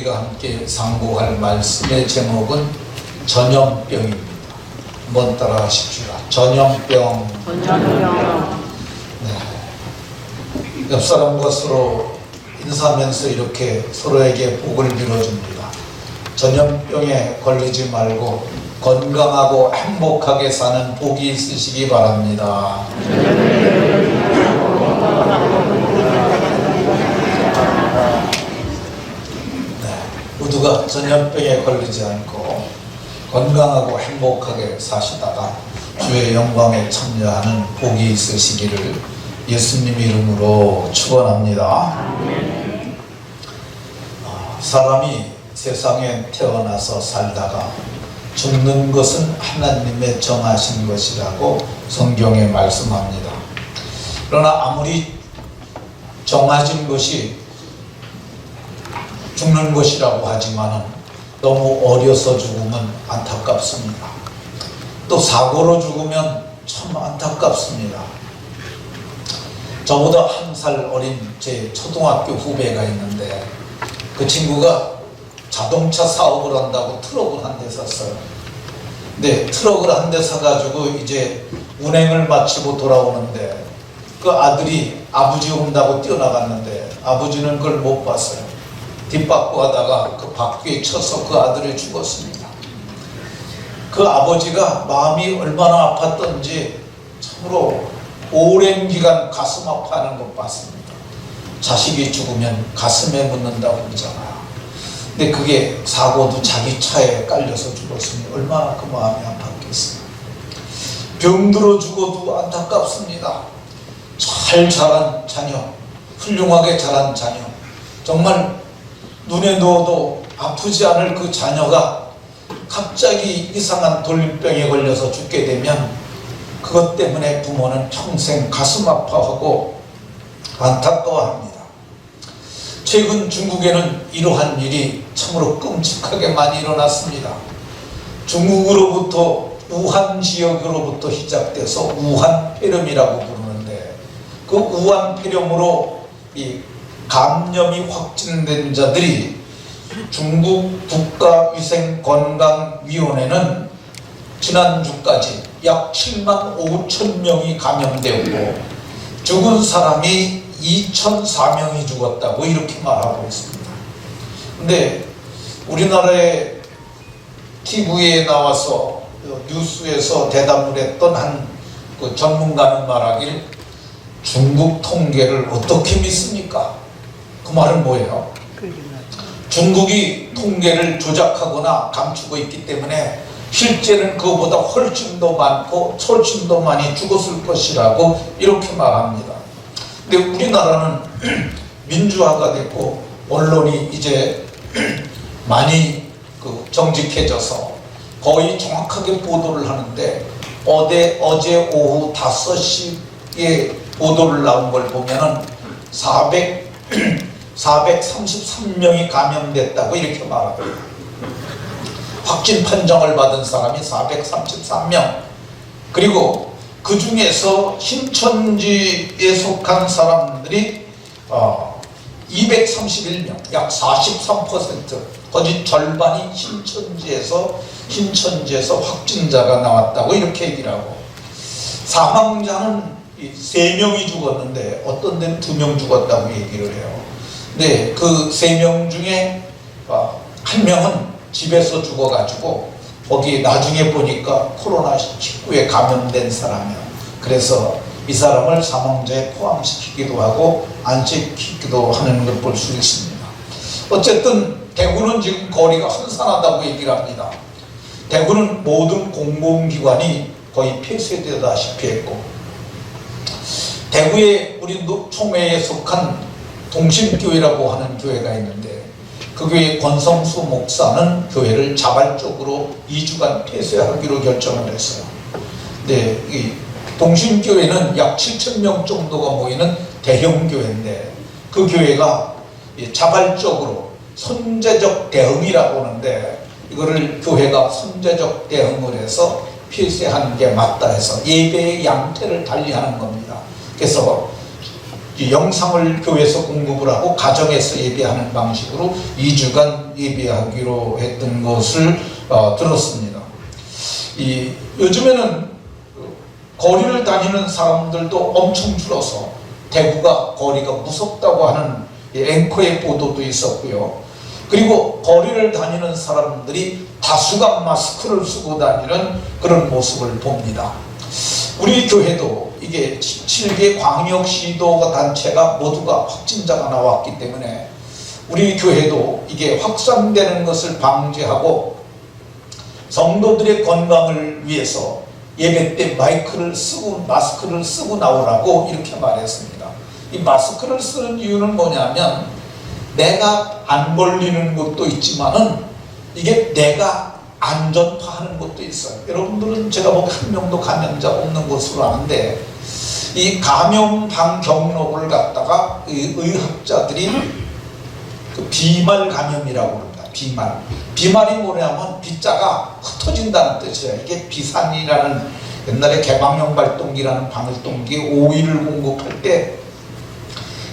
우리가 함께 상고할 말씀의 제목은 전염병입니다. 한번 따라 하십시오. 전염병. 네. 옆 사람과 서로 인사하면서 이렇게 서로에게 복을 빌어줍니다. 전염병에 걸리지 말고 건강하고 행복하게 사는 복이 있으시기 바랍니다. 모두가 전염병에 걸리지 않고 건강하고 행복하게 사시다가 주의 영광에 참여하는 복이 있으시기를 예수님 이름으로 축원합니다. 사람이 세상에 태어나서 살다가 죽는 것은 하나님의 정하신 것이라고 성경에 말씀합니다. 그러나 아무리 정하신 것이 죽는 것이라고 하지만 너무 어려서 죽으면 안타깝습니다. 또 사고로 죽으면 참 안타깝습니다. 저보다 한 살 어린 제 초등학교 후배가 있는데 그 친구가 자동차 사업을 한다고 트럭을 한 대 샀어요. 근데 트럭을 한 대 사가지고 이제 운행을 마치고 돌아오는데 그 아들이 아버지 온다고 뛰어나갔는데 아버지는 그걸 못 봤어요. 뒷바퀴 하다가 그 바퀴에 쳐서 그 아들이 죽었습니다. 그 아버지가 마음이 얼마나 아팠던지 참으로 오랜 기간 가슴 아파하는 것 봤습니다. 자식이 죽으면 가슴에 묻는다고 그러잖아요. 근데 그게 사고도 자기 차에 깔려서 죽었으니 얼마나 그 마음이 아팠겠어요. 병들어 죽어도 안타깝습니다. 잘 자란 자녀, 훌륭하게 자란 자녀, 정말 눈에 넣어도 아프지 않을 그 자녀가 갑자기 이상한 돌림병에 걸려서 죽게 되면 그것 때문에 부모는 평생 가슴 아파하고 안타까워합니다. 최근 중국에는 이러한 일이 참으로 끔찍하게 많이 일어났습니다. 중국으로부터 우한 지역으로부터 시작돼서 우한폐렴이라고 부르는데 그 우한폐렴으로 이 감염이 확진된 자들이 중국 국가위생건강위원회는 지난주까지 약 7만 5천 명이 감염되었고 죽은 사람이 2,004명이 죽었다고 이렇게 말하고 있습니다. 근데 우리나라의 TV에 나와서 뉴스에서 대답을 했던 한 그 전문가는 말하길 중국 통계를 어떻게 믿습니까? 그 말은 뭐예요? 중국이 통계를 조작하거나 감추고 있기 때문에 실제는 그거보다 훨씬 더 많고 훨씬 더 많이 죽었을 것이라고 이렇게 말합니다. 근데 우리나라는 민주화가 됐고 언론이 이제 많이 정직해져서 거의 정확하게 보도를 하는데 어제 오후 5시에 보도를 나온 걸 보면은 433명이 감염됐다고 이렇게 말합니다. 확진 판정을 받은 사람이 433명. 그리고 그 중에서 신천지에 속한 사람들이 231명, 약 43%, 거의 절반이 신천지에서 확진자가 나왔다고 이렇게 얘기를 하고, 사망자는 3명이 죽었는데 어떤 데는 2명 죽었다고 얘기를 해요. 근데 그 3명 중에 한 명은 집에서 죽어가지고 거기 나중에 보니까 코로나19에 감염된 사람이에요. 그래서 이 사람을 사망자에 포함시키기도 하고 안 시키기도 하는 걸 볼 수 있습니다. 어쨌든 대구는 지금 거리가 한산하다고 얘기를 합니다. 대구는 모든 공공기관이 거의 폐쇄되다시피 했고, 대구에 우리 총회에 속한 동심교회라고 하는 교회가 있는데 그 교회 권성수 목사는 교회를 자발적으로 2주간 폐쇄하기로 결정을 했어요. 근데 이 동심교회는 약 7,000명 정도가 모이는 대형 교회인데 그 교회가 자발적으로 선제적 대응이라고 하는데 이거를 교회가 선제적 대응을 해서 폐쇄하는 게 맞다 해서 예배의 양태를 달리하는 겁니다. 그래서 영상을 교회에서 공급을 하고 가정에서 예배하는 방식으로 2주간 예배하기로 했던 것을 들었습니다. 요즘에는 거리를 다니는 사람들도 엄청 줄어서 대구가 거리가 무섭다고 하는 앵커의 보도도 있었고요. 그리고 거리를 다니는 사람들이 다수가 마스크를 쓰고 다니는 그런 모습을 봅니다. 우리 교회도 이게 7개 광역시도 단체가 모두가 확진자가 나왔기 때문에 우리 교회도 이게 확산되는 것을 방지하고 성도들의 건강을 위해서 예배 때 마스크를 쓰고 나오라고 이렇게 말했습니다. 이 마스크를 쓰는 이유는 뭐냐면 내가 안 걸리는 것도 있지만은 이게 내가 안전파하는 것도 있어요. 여러분들은 제가 보기 한 명도 감염자 없는 것으로 아는데 이 감염방 경로를 갖다가 의학자들이 그 비말 감염이라고 합니다. 비말이 뭐냐면 비자가 흩어진다는 뜻이에요. 이게 비산이라는 옛날에 개방형 발동기라는 방울동기에 오일을 공급할 때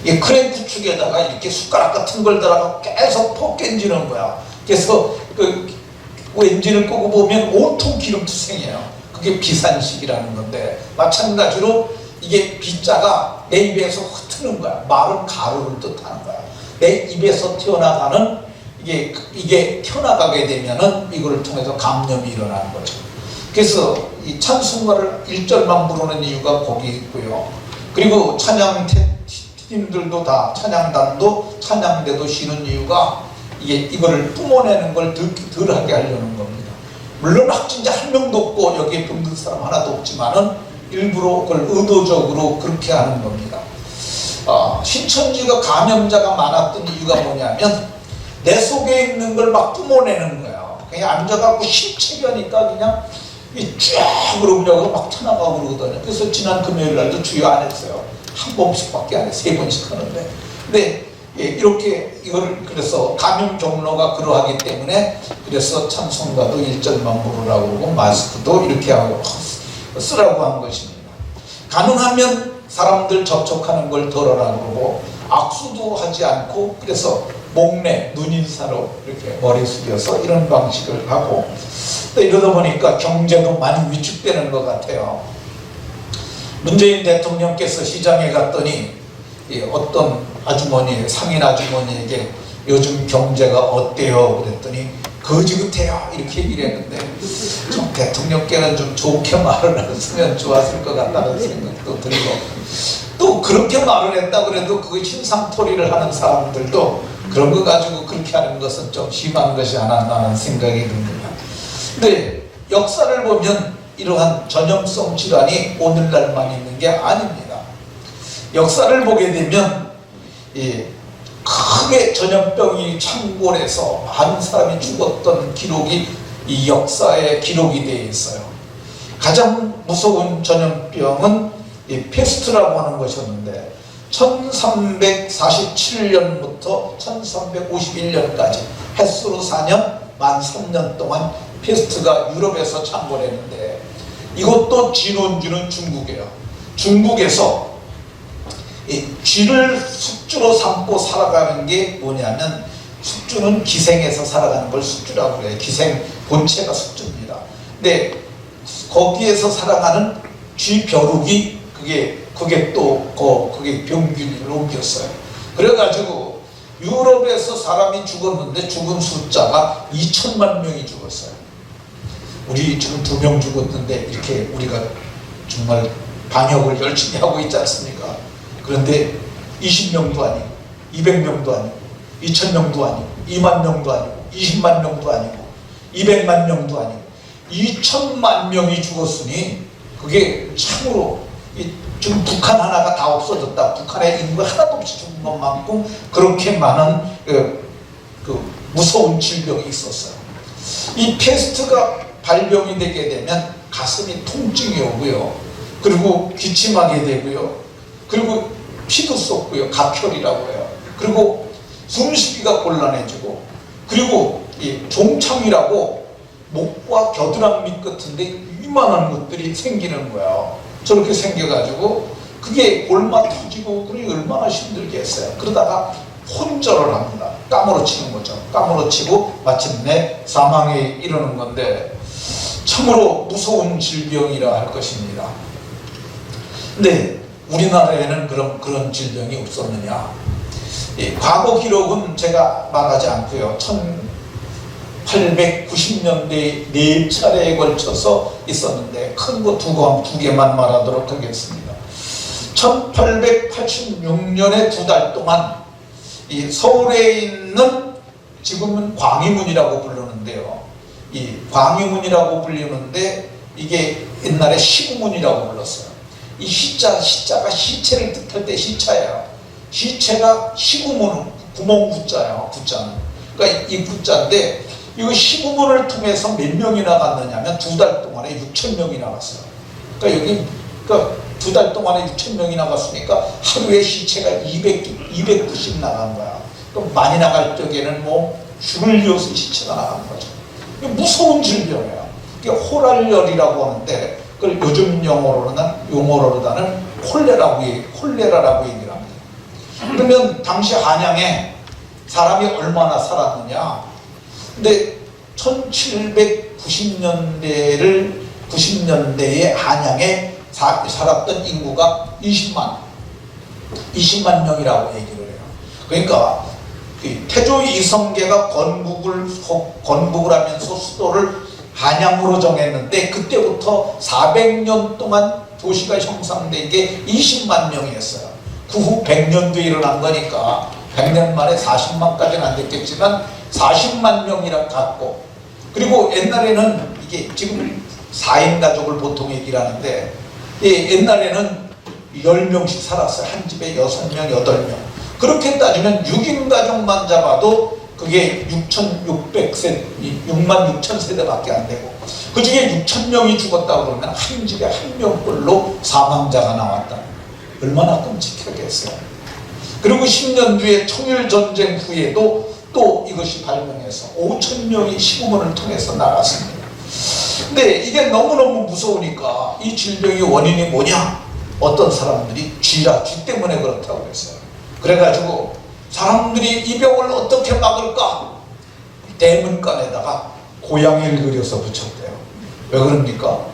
이 크랭크 축에다가 이렇게 숟가락 같은 걸 달아서 계속 퍼끼지는 거야. 그래서 그 엔진을 끄고 보면 온통 기름투성이에요. 그게 비산식이라는 건데 마찬가지로 이게 비자가 내 입에서 흩트는 거야. 마른 가루를 뜻하는 거야. 내 입에서 튀어나가는 이게 튀어나가게 되면은 이거를 통해서 감염이 일어나는 거죠. 그래서 이 찬송가를 1절만 부르는 이유가 거기 있고요. 그리고 찬양 팀들도 다 찬양단도 찬양대도 쉬는 이유가 이거를 뿜어내는 걸 덜 하게 하려는 겁니다. 물론 확진자 한 명도 없고 여기에 병든 사람 하나도 없지만은 일부러 그걸 의도적으로 그렇게 하는 겁니다. 신천지가 감염자가 많았던 이유가 뭐냐면 내 속에 있는 걸 막 뿜어내는 거예요. 그냥 앉아갖고 심체하니까 그냥 쫙 그러고 막 튀어나가고 그러거든요. 그래서 지난 금요일 날도 주여 안 했어요. 한 번씩밖에 안 해요. 3번씩 하는데. 근데 이렇게 이걸 그래서 감염 경로가 그러하기 때문에 그래서 찬송가도 1절만 부르라고 그러고 마스크도 이렇게 하고 쓰라고 한 것입니다. 가능하면 사람들 접촉하는 걸 덜어라고 그러고 악수도 하지 않고 그래서 목례, 눈인사로 이렇게 머리 숙여서 이런 방식을 하고 또 이러다 보니까 경제도 많이 위축되는 것 같아요. 문재인 대통령께서 시장에 갔더니 어떤 아주머니, 상인 아주머니에게 요즘 경제가 어때요? 그랬더니 거지같아요 이렇게 얘기를 했는데 좀 대통령께는 좀 좋게 말을 했으면 좋았을 것 같다는 생각도 들고 또 그렇게 말을 했다 그래도 그 신상토리를 하는 사람들도 그런 거 가지고 그렇게 하는 것은 좀 심한 것이 않았나 하는 생각이 듭니다. 근데 역사를 보면 이러한 전염성 질환이 오늘날만 있는 게 아닙니다. 역사를 보게 되면 크게 전염병이 창궐해서 많은 사람이 죽었던 기록이 이 역사에 기록이 되어 있어요. 가장 무서운 전염병은 이 페스트라고 하는 것이었는데 1347년부터 1351년까지 햇수로 4년, 만 3년 동안 페스트가 유럽에서 창궐했는데 이것도 진원주는 중국이에요. 중국에서 이 쥐를 숙주로 삼고 살아가는 게 뭐냐면 숙주는 기생에서 살아가는 걸 숙주라고 그래요. 기생 본체가 숙주입니다. 근데 거기에서 살아가는 쥐벼룩이 그게 또 그게 병균을 옮겼어요. 그래가지고 유럽에서 사람이 죽었는데 죽은 숫자가 2천만 명이 죽었어요. 우리 지금 2명 죽었는데 이렇게 우리가 정말 방역을 열심히 하고 있지 않습니까? 그런데 20명도 아니고 200명도 아니고 2000명도 아니고 2만 명도 아니고 20만 명도 아니고 200만 명도 아니고 2천만 명이 죽었으니 그게 참으로 지금 북한 하나가 다 없어졌다. 북한에 인구 하나도 없이 죽은 것만큼 그렇게 많은 무서운 질병이 있었어요. 이 페스트가 발병이 되게 되면 가슴이 통증이 오고요. 그리고 기침하게 되고요. 그리고 피도 쏟고요. 각혈이라고 해요. 그리고 숨쉬기가 곤란해지고 그리고 이 종창이라고 목과 겨드랑이 밑 같은데 이만한 것들이 생기는 거예요. 저렇게 생겨가지고 그게 골마 터지고 그러니 얼마나 힘들겠어요. 그러다가 혼절을 합니다. 까무러치는 거죠. 까무러치고 마침내 사망에 이르는 건데 참으로 무서운 질병이라 할 것입니다. 근데 우리나라에는 그런 질병이 없었느냐? 과거 기록은 제가 말하지 않고요. 1890년대에 4차례에 걸쳐서 있었는데 큰 거 두 개만 말하도록 하겠습니다. 1886년에 2달 동안 이 서울에 있는 지금은 광희문이라고 부르는데요. 이 광희문이라고 불리는데 이게 옛날에 시구문이라고 불렀어요. 이 시자가 시체를 뜻할 때 시자예요. 시체가 시구문, 구멍 구자예요. 구자는. 그러니까 이 구자인데 이 시구문을 통해서 몇 명이 나갔느냐면 2달 동안에 6,000명이 나갔어요. 그러니까 2달 동안에 6,000명이 나갔으니까 하루에 시체가 200구씩 나간 거야. 그럼 많이 나갈 적에는 뭐 줄을 이어서 시체가 나간 거죠. 무서운 질병이에요. 이게 호랄열이라고 하는데 그걸 요즘 용어로는 콜레라라고 얘기를 합니다. 그러면 당시 한양에 사람이 얼마나 살았느냐? 근데 1790년대에 한양에 살았던 인구가 20만 명이라고 얘기를 해요. 그러니까 태조 이성계가 건국을 하면서 수도를 한양으로 정했는데 그때부터 400년 동안 도시가 형성된 게 20만 명이었어요. 그 후 100년 뒤에 일어난 거니까 100년 만에 40만까지는 안 됐겠지만 40만 명이라 갔고, 그리고 옛날에는 이게 지금 4인 가족을 보통 얘기를 하는데 옛날에는 10명씩 살았어요. 한 집에 6명, 8명. 그렇게 따지면 6인 가족만 잡아도 그게 6만 6천 세대밖에 안 되고, 그 중에 6,000명이 죽었다고 그러면 한 집에 한 명꼴로 사망자가 나왔다. 얼마나 끔찍하겠어요. 그리고 10년 뒤에 청일전쟁 후에도 또 이것이 발병해서 5,000명이 시구문을 통해서 나갔습니다. 근데 이게 너무너무 무서우니까 이 질병의 원인이 뭐냐? 어떤 사람들이 쥐 때문에 그렇다고 했어요. 그래가지고 사람들이 이 병을 어떻게 막을까? 대문간에다가 고양이를 그려서 붙였대요. 왜 그럽니까?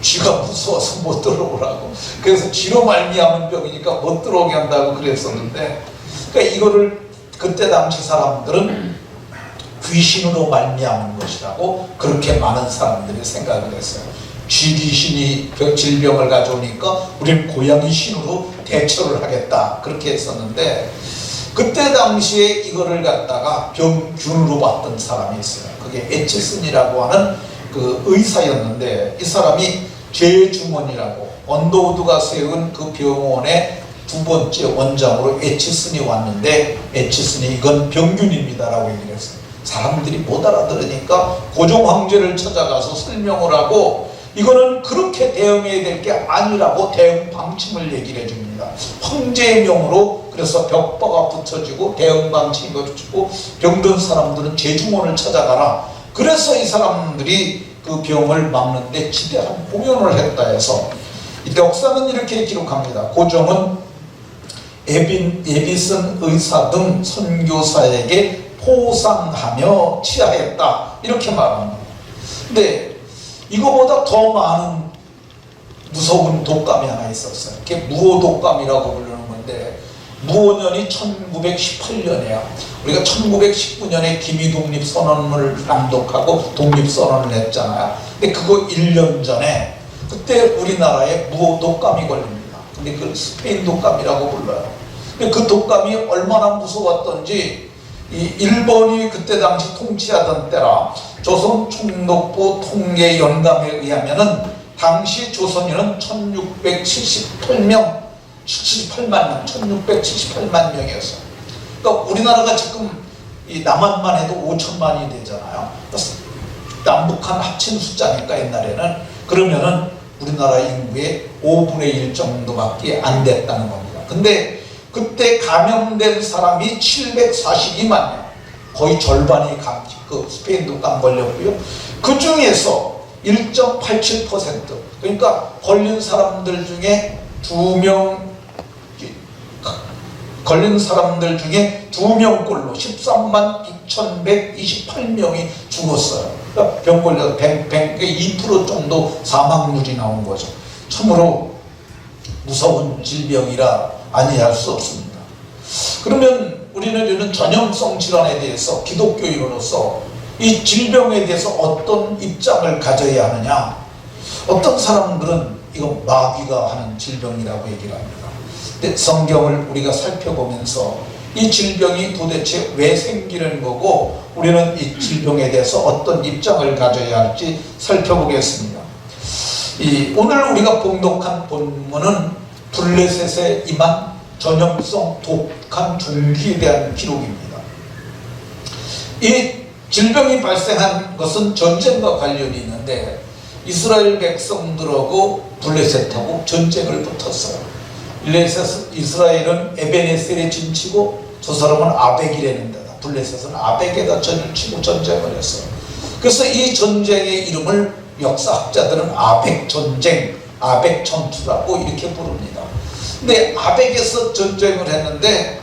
쥐가 무서워서 못 들어오라고. 그래서 쥐로 말미암은 병이니까 못 들어오게 한다고 그랬었는데, 그러니까 이거를 그때 당시 사람들은 귀신으로 말미암은 것이라고 그렇게 많은 사람들이 생각을 했어요. 쥐 귀신이 질병을 가져오니까 우리는 고양이 신으로 대처를 하겠다, 그렇게 했었는데, 그때 당시에 이거를 갖다가 병균으로 봤던 사람이 있어요. 그게 에치슨이라고 하는 그 의사였는데, 이 사람이 제주원이라고 언더우드가 세운 그 병원의 2번째 원장으로 에치슨이 왔는데, 에치슨이 이건 병균입니다라고 얘기를 했어요. 사람들이 못 알아들으니까 고종 황제를 찾아가서 설명을 하고, 이거는 그렇게 대응해야 될 게 아니라고 대응 방침을 얘기를 해줍니다. 황제의 명으로 그래서 벽보가 붙여지고 대응 방침이 붙여지고, 병든 사람들은 제주원을 찾아가라. 그래서 이 사람들이 그 병을 막는데 지대한 공연을 했다 해서, 역사는 이렇게 기록합니다. 고종은 에비슨 의사 등 선교사에게 포상하며 치하했다, 이렇게 말합니다. 근데 이거보다 더 많은 무서운 독감이 하나 있었어요. 그게 무호독감이라고 부르는 건데, 무호년이 1918년이에요. 우리가 1919년에 김희독립선언을 낭독하고 독립선언을 했잖아요. 근데 그거 1년 전에 그때 우리나라에 무호독감이 걸립니다. 근데 그걸 스페인 독감이라고 불러요. 근데 그 독감이 얼마나 무서웠던지, 이 일본이 그때 당시 통치하던 때라 조선 총독부 통계 연감에 의하면은 당시 조선인은 1678만 명, 1678만 명이었어요. 그러니까 우리나라가 지금 이 남한만 해도 5천만이 되잖아요. 남북한 합친 숫자니까 옛날에는. 그러면은 우리나라 인구의 5분의 1 정도밖에 안 됐다는 겁니다. 근데 그때 감염된 사람이 742만 명, 거의 절반이 그 스페인 독감 걸렸고요. 그 중에서 1.87%, 그러니까 걸린 사람들 중에 2명 걸린 사람들 중에 2명꼴로 13만 6,128명이 죽었어요. 그러니까 병 걸려 2% 정도 사망률이 나온 거죠. 참으로 무서운 질병이라 아니할 수 없습니다. 그러면 우리는 이런 전염성 질환에 대해서 기독교인으로서 이 질병에 대해서 어떤 입장을 가져야 하느냐? 어떤 사람들은 이거 마귀가 하는 질병이라고 얘기를 합니다. 근데 성경을 우리가 살펴보면서 이 질병이 도대체 왜 생기는 거고 우리는 이 질병에 대해서 어떤 입장을 가져야 할지 살펴보겠습니다. 오늘 우리가 봉독한 본문은 블레셋에 임한 전염성 독한 종기에 대한 기록입니다. 이 질병이 발생한 것은 전쟁과 관련이 있는데 이스라엘 백성들하고 블레셋하고 전쟁을 붙었어요. 이스라엘은 에베네셀에 진치고 저 사람은 아벡이라는 데다, 블레셋은 아벡에다 전을 치고 전쟁을 했어요. 그래서 이 전쟁의 이름을 역사학자들은 아벡 전쟁, 아벡 전투라고 이렇게 부릅니다. 근데 아벡에서 전쟁을 했는데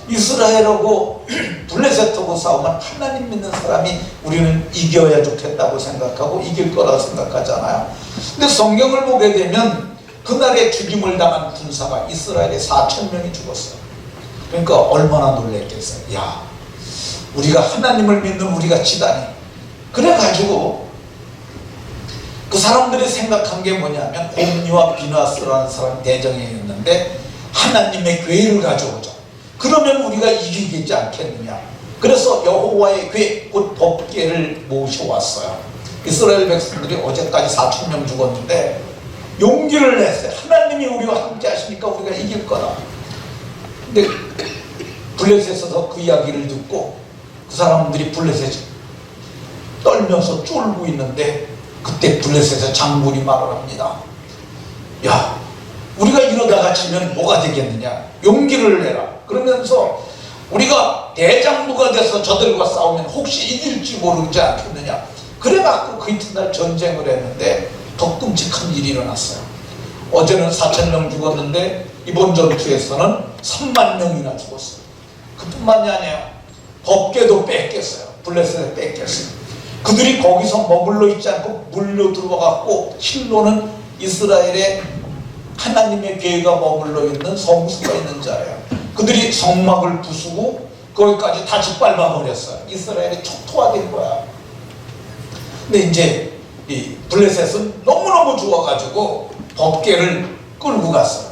이스라엘하고 블레셋하고 싸우면 하나님 믿는 사람이 우리는 이겨야 좋겠다고 생각하고 이길 거라고 생각하잖아요. 근데 성경을 보게 되면 그날에 죽임을 당한 군사가 이스라엘에 4,000명이 죽었어요. 그러니까 얼마나 놀랬겠어요. 야, 우리가 하나님을 믿는 우리가 지다니. 그래가지고 그 사람들이 생각한 게 뭐냐면 옴니와 비나스라는 사람이 대정에 있는데 하나님의 괴를 가져오자. 그러면 우리가 이기겠지 않겠느냐. 그래서 여호와의 괴, 곧 법궤를 모셔왔어요. 이스라엘 백성들이 어제까지 4,000명 죽었는데 용기를 냈어요. 하나님이 우리와 함께 하시니까 우리가 이길 거다. 근데 블레셋에서 그 이야기를 듣고 그 사람들이 블레셋 떨면서 쫄고 있는데 그때 블레셋의 장군이 말을 합니다. 야, 우리가 이러다가 지면 뭐가 되겠느냐. 용기를 내라. 그러면서 우리가 대장부가 돼서 저들과 싸우면 혹시 이길지 모르지 않겠느냐. 그래갖고 그 이튿날 전쟁을 했는데 더 끔찍한 일이 일어났어요. 어제는 4,000명 죽었는데 이번 전투에서는 3만 명이나 죽었어요. 그뿐만이 아니에요. 법궤도 뺏겼어요. 블레셋에 뺏겼어요. 그들이 거기서 머물러 있지 않고 물려 들어와갖고 실로는 이스라엘에 하나님의 괴가 머물러 있는 성수가 있는 자예요. 그들이 성막을 부수고 거기까지 다 짓밟아 버렸어요. 이스라엘이 촉토화된 거야. 근데 이제 이 블레셋은 너무너무 좋아가지고 법궤를 끌고 갔어요.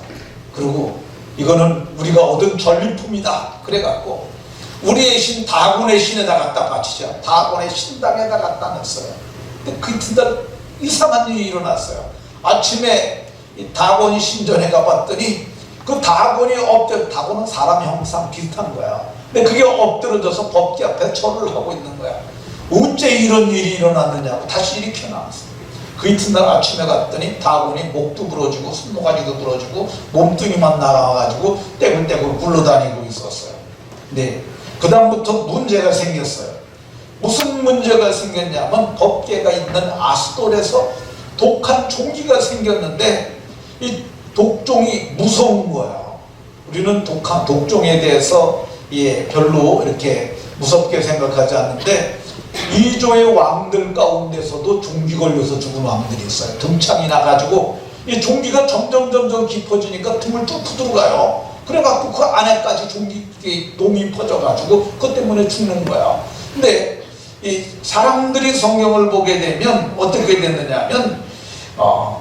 그리고 이거는 우리가 얻은 전리품이다. 그래갖고 우리의 신 다곤의 신에다 갖다 바치자. 다곤의 신당에다 갖다 놨어요. 근데 그 이튿날 이상한 일이 일어났어요. 아침에 이 다곤이 신전에 가봤더니 그 다곤이 다곤은 사람 형상 비슷한 거야. 근데 그게 엎드려져서 법궤 앞에 절을 하고 있는 거야. 어째 이런 일이 일어났느냐고 다시 일으켜 나왔어요. 그 이튿날 아침에 갔더니 다곤이 목도 부러지고 손모가지도 부러지고 몸뚱이만 날아와가지고 떼굴떼굴 굴러다니고 있었어요. 네, 그 다음부터 문제가 생겼어요. 무슨 문제가 생겼냐면 법궤가 있는 아스돌에서 독한 종기가 생겼는데 이 독종이 무서운 거야. 우리는 독종에 대해서 별로 이렇게 무섭게 생각하지 않는데 이조의 왕들 가운데서도 종기 걸려서 죽은 왕들이 있어요. 등창이 나가지고 이 종기가 점점 깊어지니까 등을 쭉 들어가요. 그래갖고 그 안에까지 종기 놈이 퍼져가지고 그것 때문에 죽는 거야. 근데 이 사람들이 성경을 보게 되면 어떻게 됐느냐면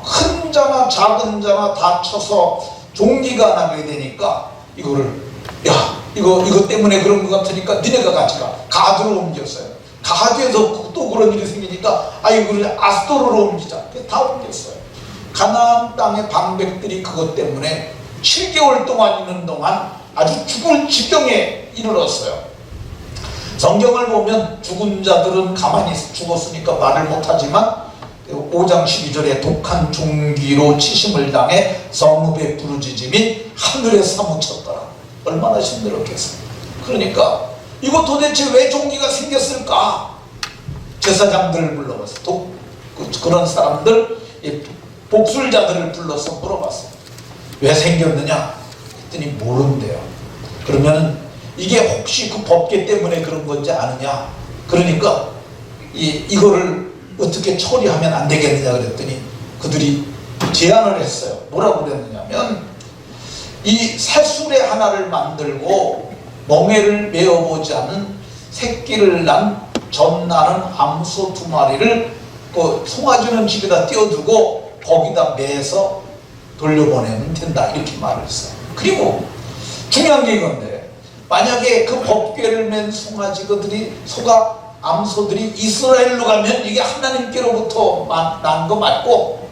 큰 자나 작은 자나 다쳐서 종기가 나게 되니까 이거를 야 이거 때문에 그런 것 같으니까 니네가 같이 가드로 옮겼어요. 가드에서 또 그런 일이 생기니까 이거를 아스도르로 옮기자. 다 옮겼어요. 가나안 땅의 방백들이 그것 때문에 7개월 동안 있는 동안 아주 죽을 지경에 이르렀어요. 성경을 보면 죽은 자들은 가만히 죽었으니까 말을 못하지만 5장 12절에 독한 종기로 치심을 당해 성읍의 부르짖음이 하늘에 사무쳤더라. 얼마나 힘들었겠어요. 그러니까 이거 도대체 왜 종기가 생겼을까? 제사장들을 불러서 그런 사람들 복술자들을 불러서 물어봤어요. 왜 생겼느냐 했더니 모른대요. 그러면 이게 혹시 그 법계 때문에 그런 건지 아느냐, 그러니까 이거를 어떻게 처리하면 안 되겠느냐 그랬더니 그들이 제안을 했어요. 뭐라고 그랬느냐면, 이 새술의 하나를 만들고 멍에를 메어보지 않은 새끼를 난 전나는 암소 2마리를 그 송아지는 집에다 띄워두고 거기다 매서 돌려보내면 된다, 이렇게 말을 했어요. 그리고 중요한 게 이건데, 만약에 그 법궤를 맨 송아지들이 암소들이 이스라엘로 가면 이게 하나님께로부터 난 거 맞고,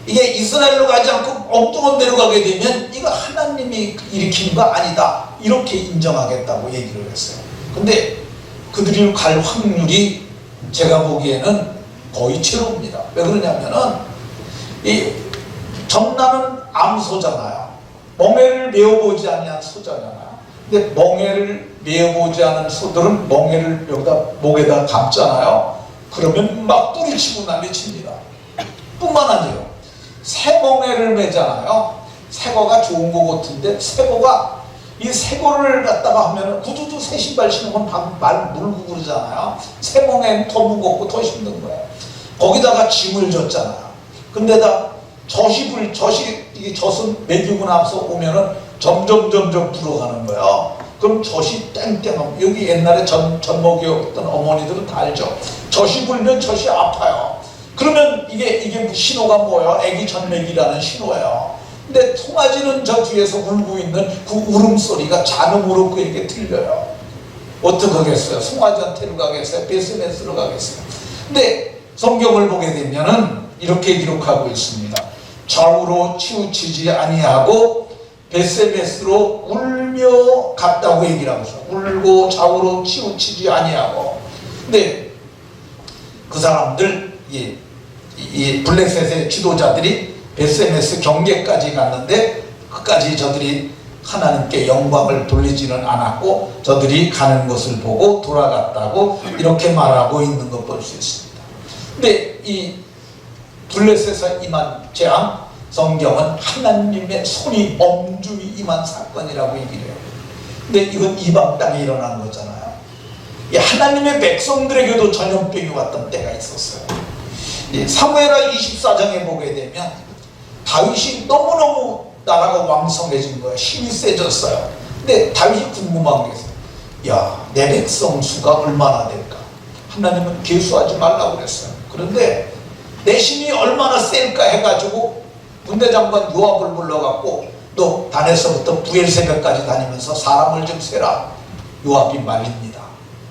이게 이스라엘로 가지 않고 엉뚱한 데로 가게 되면 이거 하나님이 일으킨 거 아니다, 이렇게 인정하겠다고 얘기를 했어요. 근데 그들이 갈 확률이 제가 보기에는 거의 제로입니다. 왜 그러냐면은 이 전나는 암소잖아요. 멍에를 메어보지 않는 소잖아요. 근데 멍에를 메어보지 않은 소들은 멍에를 여기다 목에다 감잖아요. 그러면 막 뿌리치고 난리칩니다. 뿐만 아니에요. 새멍에를 매잖아요. 새거가 좋은 거 같은데 새거가 이 새거를 갖다가 하면은 구두도 새 신발 신으면 말 물고 그러잖아요. 새멍에는 더 무겁고 더 힘든 거예요. 거기다가 짐을 줬잖아요. 근데다 젖은 먹이고 나서 오면은 점점 불어가는 거예요. 그럼 젖이 땡땡하면, 여기 옛날에 젖 먹이었던 어머니들은 다 알죠. 젖이 불면 젖이 아파요. 그러면 이게 신호가 뭐예요? 애기 젖먹이라는 신호예요. 근데 송아지는 저 뒤에서 울고 있는 그 울음소리가 잔음으로 이렇게 들려요. 어떻게 하겠어요? 송아지한테로 가겠어요? 베스메스로 가겠어요? 근데 성경을 보게 되면은 이렇게 기록하고 있습니다. 좌우로 치우치지 아니하고 베스메스로 울며 갔다고 얘기를 하고 있어요. 울고 좌우로 치우치지 아니하고. 근데 그 사람들, 이 블레셋의 지도자들이 베스메스 경계까지 갔는데 끝까지 저들이 하나님께 영광을 돌리지는 않았고 저들이 가는 것을 보고 돌아갔다고 이렇게 말하고 있는 것 볼 수 있습니다. 근데 이 블레셋에 임한 재앙, 성경은 하나님의 손이 엄중히 임한 사건이라고 얘기를 해요. 근데 이건 이방 땅에 일어난 거잖아요. 이 하나님의 백성들에게도 전염병이 왔던 때가 있었어요. 사무엘하 24장에 보게 되면 다윗이 너무너무 나라가 왕성해진 거예요. 힘이 세졌어요. 근데 다윗이 궁금한 게 있어요. 야, 내 백성 수가 얼마나 될까? 하나님은 계수하지 말라고 그랬어요. 그런데 내 힘이 얼마나 셀까 해가지고 군대장관 요압을 불러갖고 너 단에서부터 부엘세배까지 다니면서 사람을 좀 세라. 요압이 말립니다.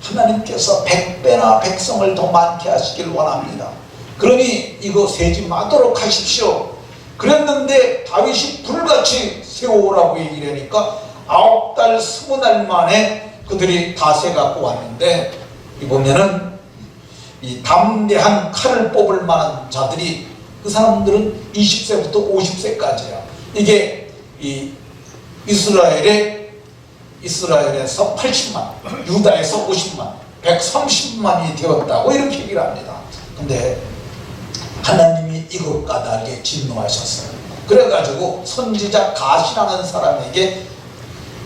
하나님께서 100배나 백성을 더 많게 하시길 원합니다. 그러니 이거 세지 마도록 하십시오. 그랬는데 다윗이 불같이 세우라고 얘기를 하니까 9달 20날 만에 그들이 다 세갖고 왔는데, 이 보면은 이 담대한 칼을 뽑을 만한 자들이, 그 사람들은 20세부터 50세까지야. 이게 이 이스라엘에서 80만, 유다에서 50만, 130만이 되었다고 이렇게 얘기를 합니다. 근데 하나님이 이것과 다르게 진노하셨어요. 그래가지고 선지자 가시라는 사람에게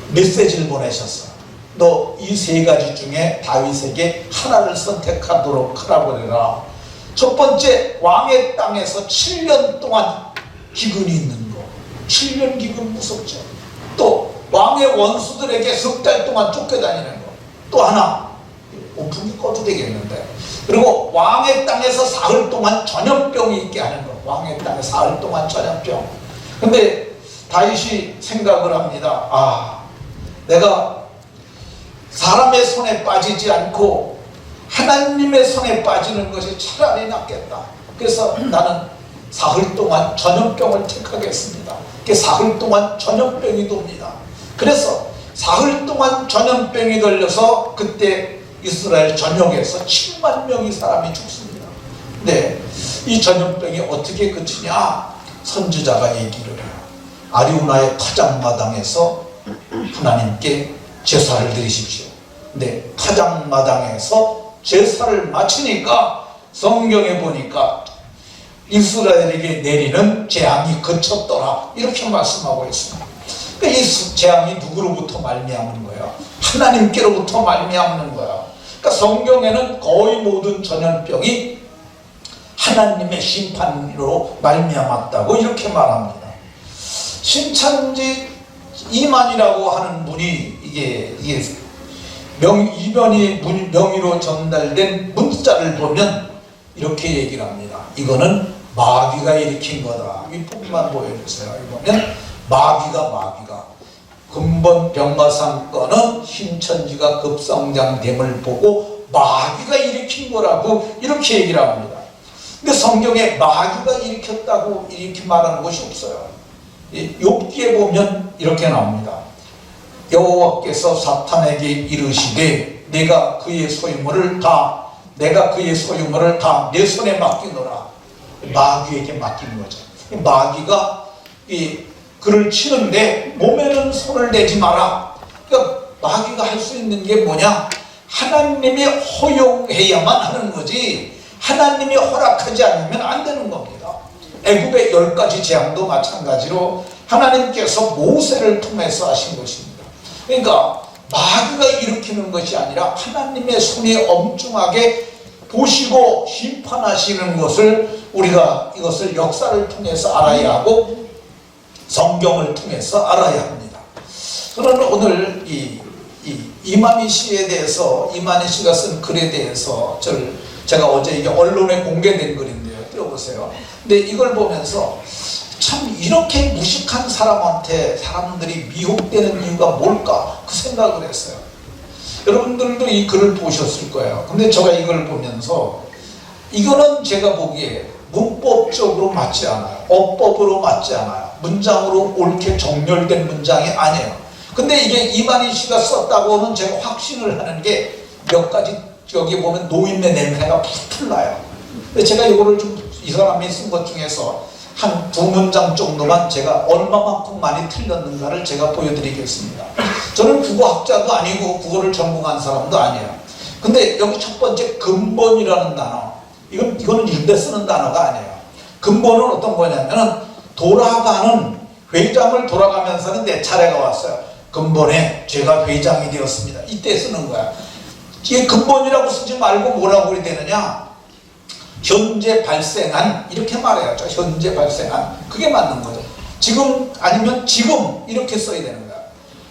메시지를 보내셨어요. 너 이 3가지 중에 다윗에게 하나를 선택하도록 하라고 해라. 첫 번째, 왕의 땅에서 7년 동안 기근이 있는 거. 7년 기근 무섭죠. 또 왕의 원수들에게 석 달 동안 쫓겨다니는 거. 또 하나, 오픈이 꺼도 되겠는데, 그리고 왕의 땅에서 사흘 동안 전염병이 있게 하는 거. 왕의 땅에 사흘 동안 전염병. 근데 다윗이 생각을 합니다. 아, 내가 사람의 손에 빠지지 않고 하나님의 손에 빠지는 것이 차라리 낫겠다. 그래서 나는 사흘 동안 전염병을 택하겠습니다. 그게 사흘 동안 전염병이 돕니다. 그래서 사흘 동안 전염병이 걸려서 그때 이스라엘 전역에서 7만 명의 사람이 죽습니다. 근데 이 전염병이 어떻게 그치냐? 선지자가 얘기를 해요. 아리우나의 타작마당에서 하나님께 제사를 드리십시오. 근데 타작마당에서 제사를 마치니까 성경에 보니까 이스라엘에게 내리는 재앙이 그쳤더라 이렇게 말씀하고 있습니다. 그러니까 이 재앙이 누구로부터 말미암는 거예요? 하나님께로부터 말미암는 거예요. 그러니까 성경에는 거의 모든 전염병이 하나님의 심판으로 말미암았다고 이렇게 말합니다. 신천지 이만이라고 하는 분이 이게 이변이 명의로 전달된 문자를 보면 이렇게 얘기를 합니다. 이거는 마귀가 일으킨 거다. 이 부분만 보여주세요. 보면 마귀가 근본 병마상권은 신천지가 급성장됨을 보고 마귀가 일으킨 거라고 이렇게 얘기를 합니다. 근데 성경에 마귀가 일으켰다고 이렇게 말하는 것이 없어요. 욥기에 보면 이렇게 나옵니다. 여호와께서 사탄에게 이르시되 내가 그의 소유물을 다 내 손에 맡기노라. 마귀에게 맡긴 거죠. 마귀가 그를 치는데 몸에는 손을 대지 마라. 그러니까 마귀가 할 수 있는 게 뭐냐? 하나님이 허용해야만 하는 거지 하나님이 허락하지 않으면 안 되는 겁니다. 애굽의 10가지 재앙도 마찬가지로 하나님께서 모세를 통해서 하신 것입니다. 그러니까 마귀가 일으키는 것이 아니라 하나님의 손이 엄중하게 보시고 심판하시는 것을 우리가 이것을 역사를 통해서 알아야 하고 성경을 통해서 알아야 합니다. 저는 오늘 이만희 씨에 대해서 이만희 씨가 쓴 글에 대해서 제가 어제 이게 언론에 공개된 글인데요. 띄워보세요. 근데 이걸 보면서 참 이렇게 무식한 사람한테 사람들이 미혹되는 이유가 뭘까 그 생각을 했어요. 여러분들도 이 글을 보셨을 거예요. 근데 제가 이걸 보면서 이거는 제가 보기에 문법적으로 맞지 않아요. 어법으로 맞지 않아요. 문장으로 옳게 정렬된 문장이 아니에요. 근데 이게 이만희 씨가 썼다고는 제가 확신을 하는 게 몇 가지 여기 보면 노인네 냄새가 풀풀 나요. 근데 제가 이거를 좀 이 사람이 쓴 것 중에서 한 2문장 정도만 제가 얼마만큼 많이 틀렸는가를 제가 보여드리겠습니다. 저는 국어학자도 아니고 국어를 전공한 사람도 아니에요. 근데 여기 첫 번째 근본이라는 단어, 이거는 일대 쓰는 단어가 아니에요. 근본은 어떤 거냐면은 돌아가는 회장을 돌아가면서는 내 차례가 왔어요. 근본에 제가 회장이 되었습니다. 이때 쓰는 거야. 이게 근본이라고 쓰지 말고 뭐라고 그래야 되느냐? 현재 발생한 이렇게 말해야죠. 현재 발생한 그게 맞는 거죠. 지금 아니면 지금 이렇게 써야 되는 거야.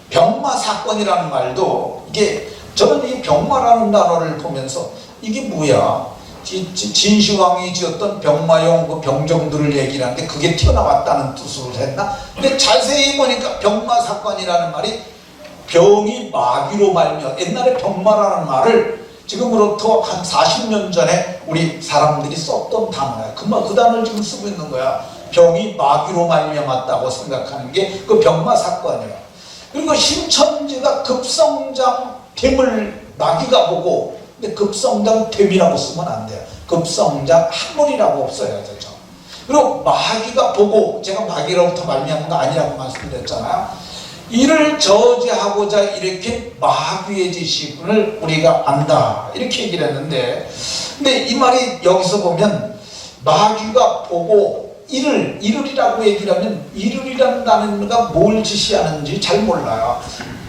병마 사건이라는 말도 이게 저는 이 병마라는 단어를 보면서 이게 뭐야? 진시황이 지었던 병마용 그 병정들을 얘기를 하는데 그게 튀어나왔다는 뜻으로 했나? 근데 자세히 보니까 병마 사건이라는 말이 병이 마귀로 말미암아 옛날에 병마라는 말을 지금으로부터 한 40년 전에 우리 사람들이 썼던 단어야. 그 단어를 지금 쓰고 있는 거야. 병이 마귀로 말미암았다고 생각하는 게 그 병마 사건이에요. 그리고 신천지가 급성장됨을 마귀가 보고, 근데 급성장됨이라고 쓰면 안 돼요. 급성장하물이라고 써야 되죠. 그리고 마귀가 보고, 제가 마귀로부터 말미암은 거 아니라고 말씀드렸잖아요. 이를 저지하고자 이렇게 마귀의 지식을 우리가 안다 이렇게 얘기를 했는데, 근데 이 말이 여기서 보면 마귀가 보고 이르리라고 얘기를 하면 이르리라는 단어가 뭘 지시하는지 잘 몰라요.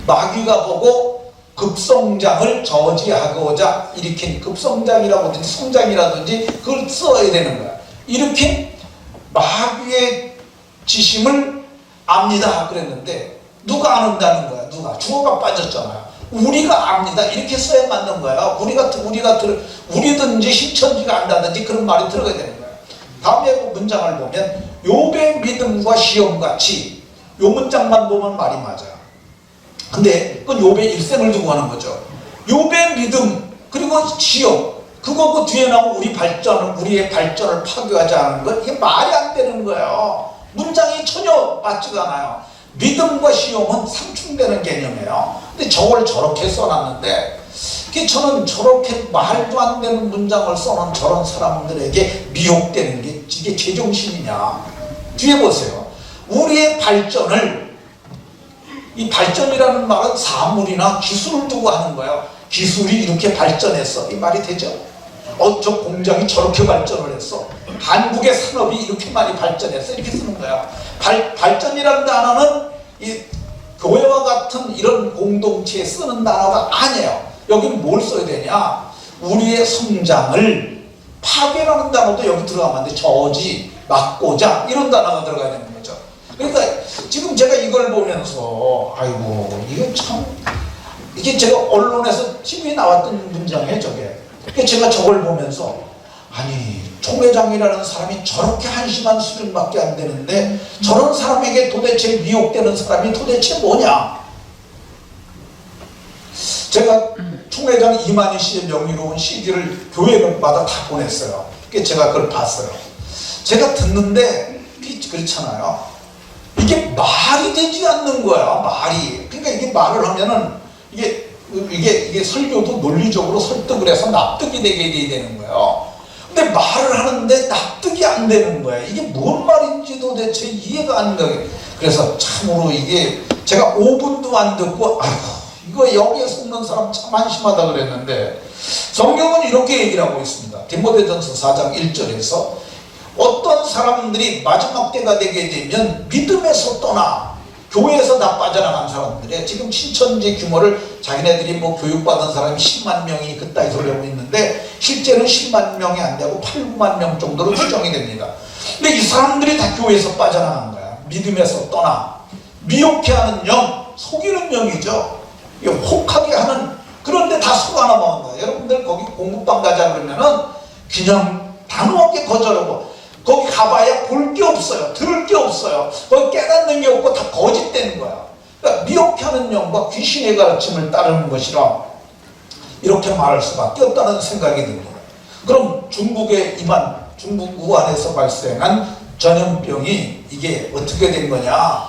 마귀가 보고 급성장을 저지하고자 일으킨, 급성장이라든지 성장이라든지 그걸 써야 되는 거야. 이렇게 마귀의 지심을 압니다 그랬는데 누가 안 한다는 거야? 누가? 주어가 빠졌잖아요. 우리가 압니다. 이렇게 써야 맞는 거야. 우리든지 신천지가 안다든지 그런 말이 들어가야 되는 거야. 다음에 문장을 보면 욥의 믿음과 시험같이 요 문장만 보면 말이 맞아요. 근데 그건 욥의 일생을 두고 하는 거죠. 욥의 믿음 그리고 시험 그거 그 뒤에 나온 우리의 발전을 파괴하지 않은 것 이게 말이 안 되는 거예요. 문장이 전혀 맞지가 않아요. 믿음과 시험은 상충되는 개념이에요. 근데 저걸 저렇게 써놨는데 저는 저렇게 말도 안 되는 문장을 써놓은 저런 사람들에게 미혹되는 게 이게 제정신이냐. 뒤에 보세요. 우리의 발전을, 이 발전이라는 말은 사물이나 기술을 두고 하는 거예요. 기술이 이렇게 발전했어. 이 말이 되죠? 저 공장이 저렇게 발전을 했어. 한국의 산업이 이렇게 많이 발전했어 이렇게 쓰는 거야. 발전이라는 단어는 이 교회와 같은 이런 공동체에 쓰는 단어가 아니에요. 여기는 뭘 써야 되냐? 우리의 성장을 파괴라는 단어도 여기 들어가면 안 돼. 저지, 막고자 이런 단어가 들어가야 되는 거죠. 그러니까 지금 제가 이걸 보면서 아이고 이게 참 이게 제가 언론에서 TV에 나왔던 문장이에요 저게. 그러니까 제가 저걸 보면서 아니 총회장이라는 사람이 저렇게 한심한 수준밖에 안 되는데 저런 사람에게 도대체 미혹되는 사람이 도대체 뭐냐. 제가 총회장 이만희 씨의 명의로운 CD를 교회마다 다 보냈어요. 그러니까 제가 그걸 봤어요. 제가 듣는데 그렇잖아요. 이게 말이 되지 않는 거야. 말이. 그러니까 이게 말을 하면은 이게 설교도 논리적으로 설득을 해서 납득이 되게 되는 거예요. 근데 말을 하는데 납득이 안 되는 거야. 이게 뭔 말인지 도대체 이해가 안 가게. 그래서 참으로 이게 제가 5분도 안 듣고 아이고 이거 여기에 속는 사람 참 한심하다 그랬는데 성경은 이렇게 얘기를 하고 있습니다. 디모데전서 4장 1절에서 어떤 사람들이 마지막 때가 되게 되면 믿음에서 떠나 교회에서 다 빠져나간 사람들의 지금 신천지 규모를 자기네들이 뭐 교육받은 사람이 10만 명이 그따위 소리 하고 있는데 실제는 10만 명이 안 되고 8, 9만 명 정도로 추정이 됩니다. 근데 이 사람들이 다 교회에서 빠져나간 거야. 믿음에서 떠나 미혹해 하는 영, 속이는 영이죠. 혹하게 하는. 그런데 다 속 하나 먹은 거야. 여러분들 거기 공부방 가자 그러면은 그냥 단호하게 거절하고 거기 가봐야 볼 게 없어요. 들을 게 없어요. 거기 깨닫는 게 없고 다 거짓되는 거야. 그러니까 미혹하는 영과 귀신의 가르침을 따르는 것이라 이렇게 말할 수밖에 없다는 생각이 듭니다. 그럼 중국 우한에서 발생한 전염병이 이게 어떻게 된 거냐?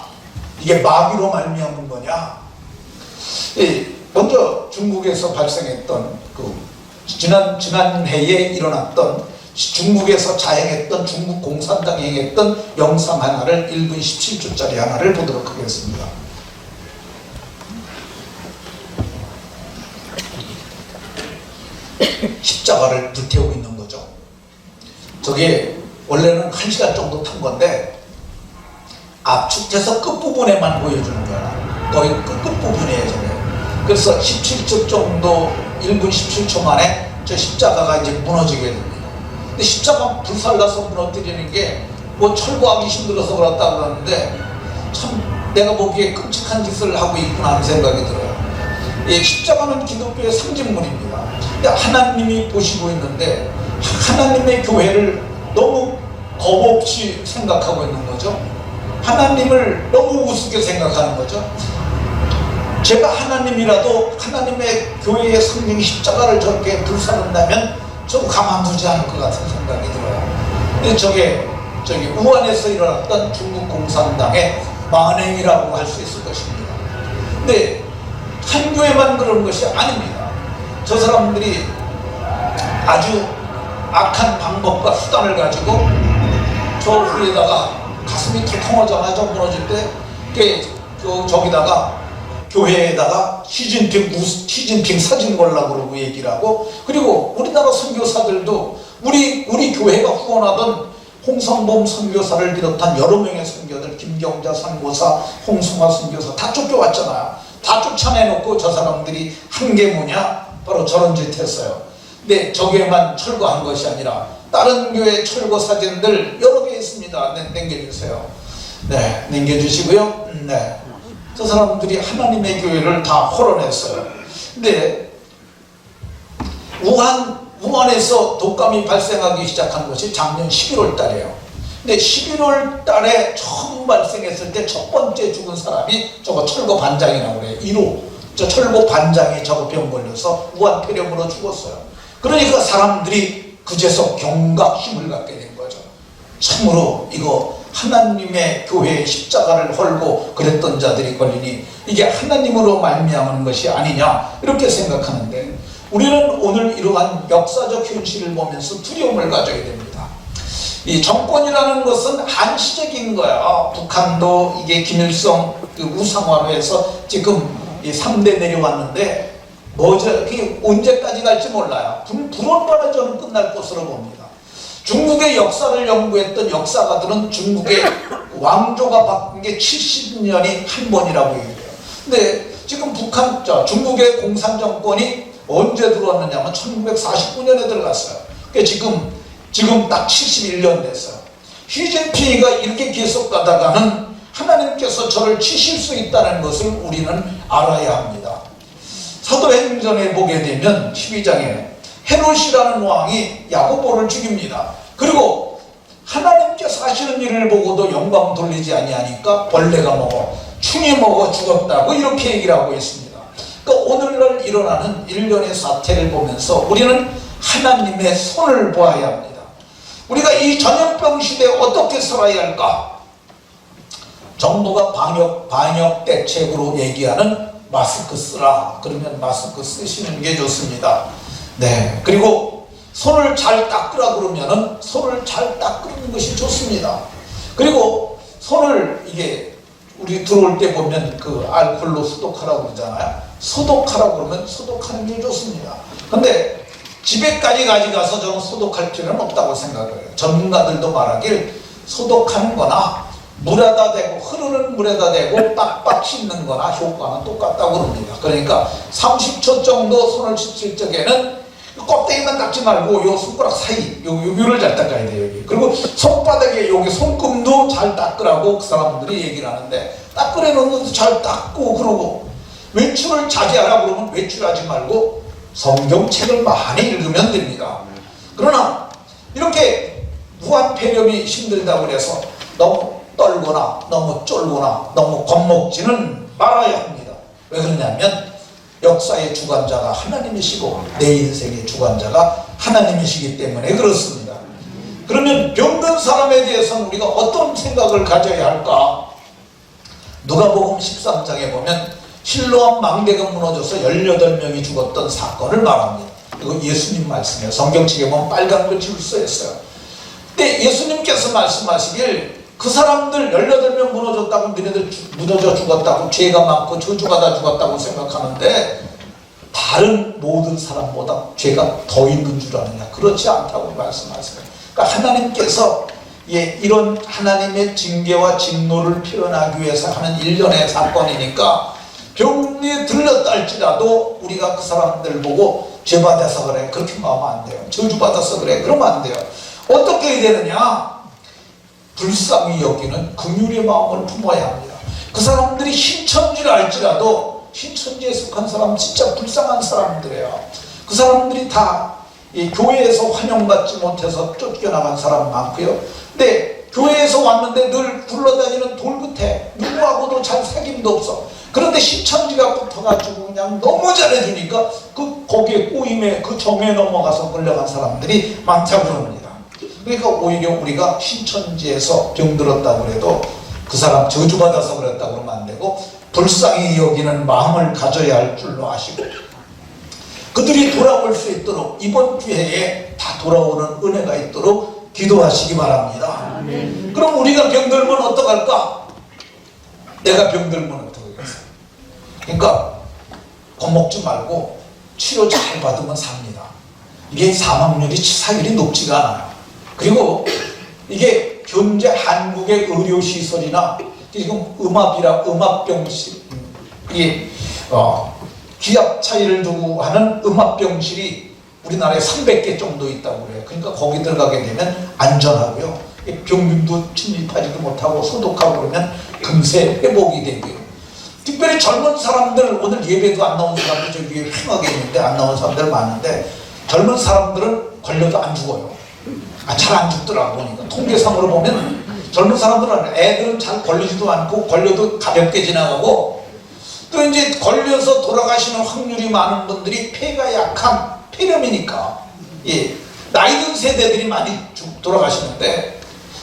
이게 마비로 말미암은 거냐? 먼저 중국에서 발생했던 지난해에 일어났던 중국에서 자행했던 중국 공산당이 행했던 영상 하나를 1분 17초짜리 하나를 보도록 하겠습니다. 십자가를 불태우고 있는 거죠. 저게 원래는 1시간 정도 탄 건데 압축해서 끝부분에만 보여주는 거야. 거의 끝부분이에요 저게. 그래서 17초 정도 1분 17초 만에 저 십자가가 이제 무너지게 됩니다. 근데 십자가 불살라서 무너뜨리는 게 뭐 철거하기 힘들어서 그렇다 그러는데 참 내가 보기에 끔찍한 짓을 하고 있구나 하는 생각이 들어요. 십자가는 기독교의 상징물입니다. 근데 하나님이 보시고 있는데 하나님의 교회를 너무 겁없이 생각하고 있는 거죠. 하나님을 너무 우습게 생각하는 거죠. 제가 하나님이라도 하나님의 교회의 성령 십자가를 저렇게 불사른다면 좀 가만두지 않을 것 같은 생각이 들어요. 근데 저기 우한에서 일어났던 중국 공산당의 만행이라고 할 수 있을 것입니다. 근데 한 교회만 그런 것이 아닙니다. 저 사람들이 아주 악한 방법과 수단을 가지고 저 불에다가 가슴이 털컹하잖아요. 저 무너질 때 저기다가 교회에다가 시진핑 사진 걸라고 그러고 얘기를 하고, 그리고 우리나라 선교사들도 우리 교회가 후원하던 홍성범 선교사를 비롯한 여러 명의 선교들, 김경자 선교사, 홍성화 선교사 다 쫓겨왔잖아요. 다 쫓아내놓고 저 사람들이 한 게 뭐냐? 바로 저런 짓 했어요. 근데 저게만 철거한 것이 아니라 다른 교회 철거 사진들 여러 개 있습니다. 남겨주세요. 네, 남겨주시고요. 네. 저 사람들이 하나님의 교회를 다 헐어냈어요. 근데 우한에서 독감이 발생하기 시작한 것이 작년 11월 달이에요. 근데 11월 달에 처음 발생했을 때 첫 번째 죽은 사람이 저거 철거 반장이라고 그래요. 1호. 저 철거 반장이 저거 병 걸려서 우한 폐렴으로 죽었어요. 그러니까 사람들이 그제서 경각심을 갖게 된 거죠. 참으로 이거 하나님의 교회의 십자가를 헐고 그랬던 자들이 걸리니 이게 하나님으로 말미암은 것이 아니냐 이렇게 생각하는데, 우리는 오늘 이러한 역사적 현실을 보면서 두려움을 가져야 됩니다. 이 정권이라는 것은 한시적인 거야. 북한도 이게 김일성 우상화로 해서 지금 3대 내려왔는데 그게 언제까지 갈지 몰라요. 불원만에 저는 끝날 것으로 봅니다. 중국의 역사를 연구했던 역사가들은 중국의 왕조가 바뀐 게 70년이 한 번이라고 얘기해요. 근데 지금 중국의 공산정권이 언제 들어왔느냐면 1949년에 들어갔어요. 그러니까 지금 딱 71년 됐어요. 시진핑이가 이렇게 계속 가다가는 하나님께서 저를 치실 수 있다는 것을 우리는 알아야 합니다. 사도행전에 보게 되면 12장에 헤롯이라는 왕이 야고보를 죽입니다. 그리고 하나님께서 하시는 일을 보고도 영광 돌리지 아니하니까 벌레가 먹어 충이 먹어 죽었다고 이렇게 얘기를 하고 있습니다. 그러니까 오늘날 일어나는 일련의 사태를 보면서 우리는 하나님의 손을 보아야 합니다. 우리가 이 전염병 시대에 어떻게 살아야 할까? 정부가 방역 대책으로 얘기하는 마스크 쓰라. 그러면 마스크 쓰시는 게 좋습니다. 네. 그리고 손을 잘 닦으라 그러면은 손을 잘 닦는 것이 좋습니다. 그리고 손을 우리 들어올 때 보면 그 알코올로 소독하라고 그러잖아요. 소독하라고 그러면 소독하는 게 좋습니다. 근데 집에까지 가져가서 저는 소독할 필요는 없다고 생각해요. 전문가들도 말하길 소독하는 거나 물에다 대고 흐르는 물에다 대고 빡빡 씻는 거나 효과는 똑같다고 그럽니다. 그러니까 30초 정도 손을 씻을 적에는 껍데기만 닦지 말고 요 손가락 사이 여기를 잘 닦아야 돼요. 여기. 그리고 손바닥에 여기 손금도 잘 닦으라고 그 사람들이 얘기를 하는데 닦으래 놓은 것도 잘 닦고 그러고 외출을 자제하라고 그러면 외출하지 말고 성경책을 많이 읽으면 됩니다. 그러나 이렇게 무한 폐렴이 힘들다고 그래서 너무 떨거나 너무 쫄거나 너무 겁먹지는 말아야 합니다. 왜 그러냐면 역사의 주관자가 하나님이시고 내 인생의 주관자가 하나님이시기 때문에 그렇습니다. 그러면 병든 사람에 대해서는 우리가 어떤 생각을 가져야 할까? 누가복음 13장에 보면 실로암 망대가 무너져서 18명이 죽었던 사건을 말합니다. 이거 예수님 말씀이에요. 성경책에 보면 빨간 글씨로 써있어요. 근데 예수님께서 말씀하시길 그 사람들 18명 무너졌다고 너네들 무너져 죽었다고 죄가 많고 저주받아 죽었다고 생각하는데 다른 모든 사람보다 죄가 더 있는 줄 아느냐? 그렇지 않다고 말씀하세요. 그러니까 하나님께서 이런 하나님의 징계와 진노를 표현하기 위해서 하는 일련의 사건이니까 병이 들렸다 할지라도 우리가 그 사람들 보고 죄받아서 그래 그렇게 마음은 안 돼요. 저주받아서 그래 그러면 안 돼요. 어떻게 해야 되느냐? 불쌍히 여기는 긍휼의 마음을 품어야 합니다. 그 사람들이 신천지를 알지라도 신천지에 속한 사람 진짜 불쌍한 사람들이에요. 그 사람들이 다 교회에서 환영받지 못해서 쫓겨나간 사람 많고요. 근데 교회에서 왔는데 늘 굴러다니는 돌끝에 누구하고도 잘 사귐도 없어. 그런데 신천지가 붙어가지고 그냥 너무 잘해주니까 거기에 꼬임에 그 정에 넘어가서 끌려간 사람들이 많다고 합니다. 그러니까 오히려 우리가 신천지에서 병들었다고 해도 그 사람 저주받아서 그랬다고 그러면 안 되고 불쌍히 여기는 마음을 가져야 할 줄로 아시고 그들이 돌아올 수 있도록 이번 기회에 다 돌아오는 은혜가 있도록 기도하시기 바랍니다. 그럼 우리가 병들면 어떡할까? 내가 병들면 어떡하겠어요? 그러니까 겁먹지 말고 치료 잘 받으면 삽니다. 이게 사망률이 치사율이 높지가 않아요. 그리고 이게 현재 한국의 의료시설이나 지금 음압병실 이게 기압 차이를 두고 하는 음압병실이 우리나라에 300개 정도 있다고 그래요. 그러니까 거기 들어가게 되면 안전하고요. 병균도 침입하지도 못하고 소독하고 그러면 금세 회복이 되고요. 특별히 젊은 사람들 오늘 예배도 안 나온 사람들 저 위에 휑하게 있는데 안 나온 사람들 많은데 젊은 사람들은 걸려도 안 죽어요. 잘 안 죽더라 보니까 통계상으로 보면 젊은 사람들은 애들은 잘 걸리지도 않고 걸려도 가볍게 지나가고 또 이제 걸려서 돌아가시는 확률이 많은 분들이 폐가 약한 폐렴이니까 나이 든 세대들이 많이 돌아가시는데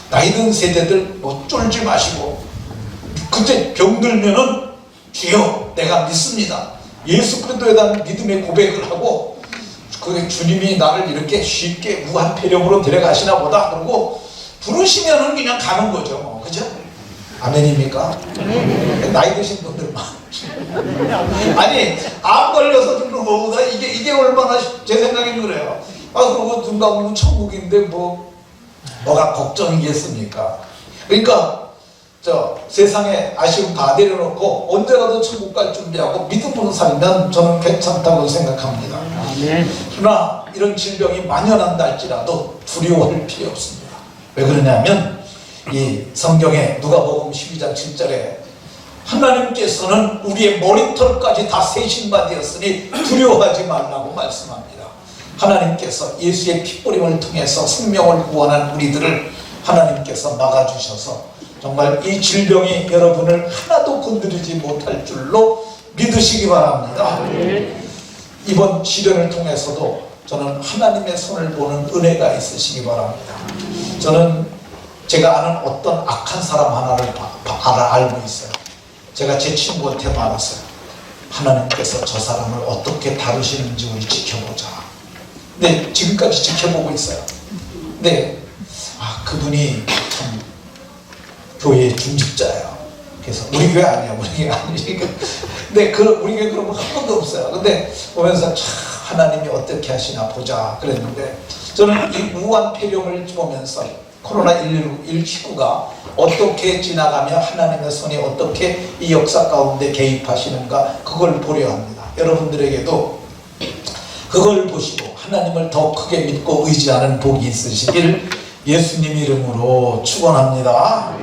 나이 든 세대들 뭐 쫄지 마시고 그때 병들면은 주여 내가 믿습니다. 예수 그리스도에 대한 믿음의 고백을 하고 그 주님이 나를 이렇게 쉽게 무한폐렴으로 데려가시나 보다 그러고 부르시면은 그냥 가는 거죠. 뭐. 그죠? 아멘입니까? 나이 드신 분들만 아니 암 걸려서 죽는 거보다 이게 얼마나 제 생각엔 그래요. 그리고 눈 감으면 천국인데 뭐 뭐가 걱정이겠습니까? 그러니까 저 세상에 아쉬움 다 내려놓고 언제라도 천국 갈 준비하고 믿음으로 살면 저는 괜찮다고 생각합니다. 그러나 이런 질병이 만연한다 할지라도 두려워할 필요 없습니다. 왜 그러냐면 이 성경에 누가복음 12장 7절에 하나님께서는 우리의 머리털까지 다 세신 바 되었으니 두려워하지 말라고 말씀합니다. 하나님께서 예수의 피뿌림을 통해서 생명을 구원한 우리들을 하나님께서 막아주셔서 정말 이 질병이 여러분을 하나도 건드리지 못할 줄로 믿으시기 바랍니다. 이번 시련을 통해서도 저는 하나님의 손을 보는 은혜가 있으시기 바랍니다. 저는 제가 아는 어떤 악한 사람 하나를 알고 있어요. 제가 제 친구한테 말했어요. 하나님께서 저 사람을 어떻게 다루시는지 우리 지켜보자. 근데 지금까지 지켜보고 있어요. 근데 그분이 참 교회의 중직자예요. 그래서 우리 교회 아니야, 우리 교회 아니니까. 근데 우리 교회 그런 거 한 번도 없어요. 근데 보면서 참 하나님이 어떻게 하시나 보자 그랬는데, 저는 이 무한 폐렴을 보면서 코로나19가 어떻게 지나가며 하나님의 손이 어떻게 이 역사 가운데 개입하시는가, 그걸 보려 합니다. 여러분들에게도 그걸 보시고 하나님을 더 크게 믿고 의지하는 복이 있으시길 예수님 이름으로 축원합니다.